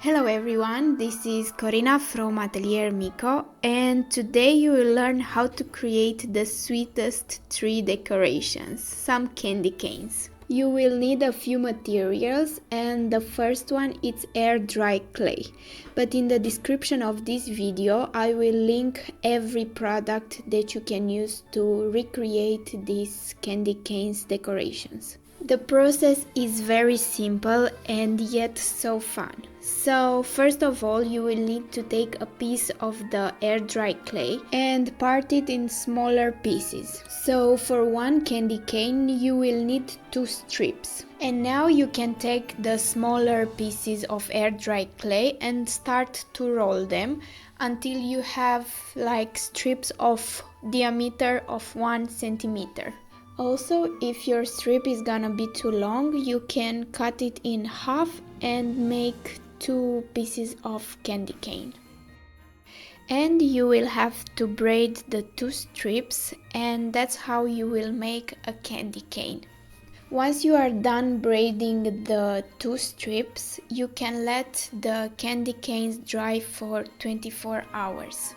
Hello everyone, this is Corina from Atelier Miko, and today you will learn how to create the sweetest tree decorations, some candy canes. You will need a few materials, and the first one is air dry clay. But in the description of this video I will link every product that you can use to recreate these candy canes decorations. The process is very simple and yet so fun. So first of all, you will need to take a piece of the air dry clay and part it in smaller pieces. So for one candy cane you will need 2 strips. And now you can take the smaller pieces of air dry clay and start to roll them until you have like strips of diameter of 1 centimeter. Also, if your strip is gonna be too long, you can cut it in half and make 2 pieces of candy cane. And you will have to braid the 2 strips, and that's how you will make a candy cane. Once you are done braiding the 2 strips, you can let the candy canes dry for 24 hours.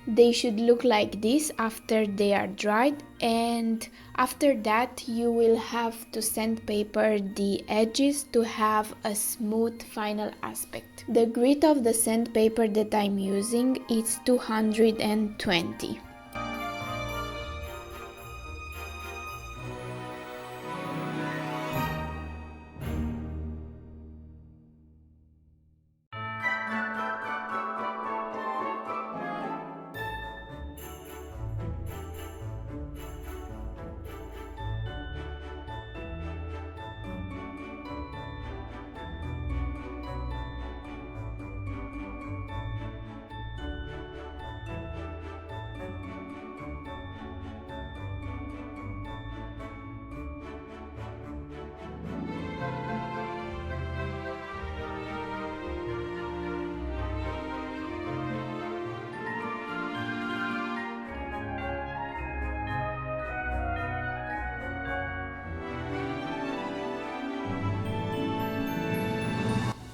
They should look like this after they are dried, and after that you will have to sandpaper the edges to have a smooth final aspect. The grit of the sandpaper that I'm using is 220.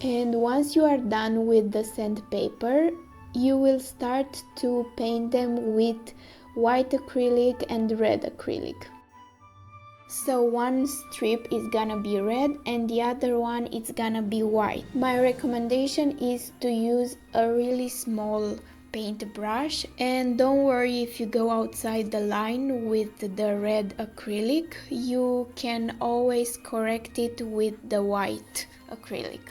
And once you are done with the sandpaper, you will start to paint them with white acrylic and red acrylic. So one strip is gonna be red and the other one is gonna be white. My recommendation is to use a really small paintbrush, and don't worry if you go outside the line with the red acrylic, you can always correct it with the white acrylic.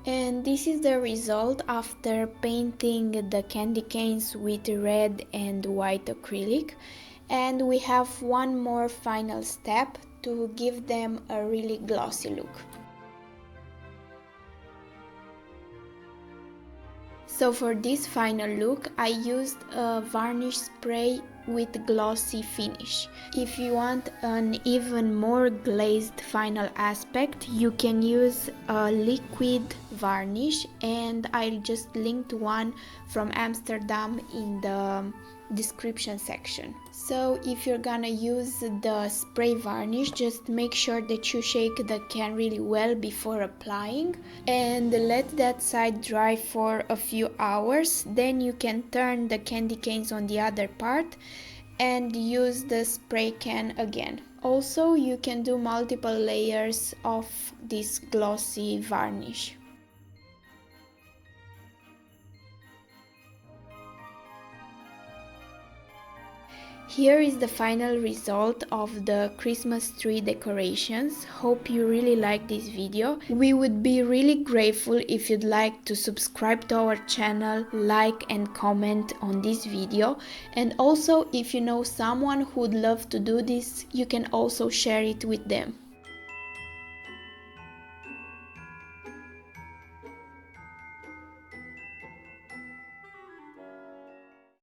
And this is the result after painting the candy canes with red and white acrylic. And we have one more final step to give them a really glossy look. So for this final look, I used a varnish spray with glossy finish. If you want an even more glazed final aspect, you can use a liquid varnish, and I just linked one from Amsterdam in the description section. So if you're gonna use the spray varnish, just make sure that you shake the can really well before applying and let that side dry for a few hours. Then you can turn the candy canes on the other part and use the spray can again. Also, you can do multiple layers of this glossy varnish. Here is the final result of the Christmas tree decorations. Hope you really like this video. We would be really grateful if you'd like to subscribe to our channel, like and comment on this video. And also, if you know someone who would love to do this, you can also share it with them.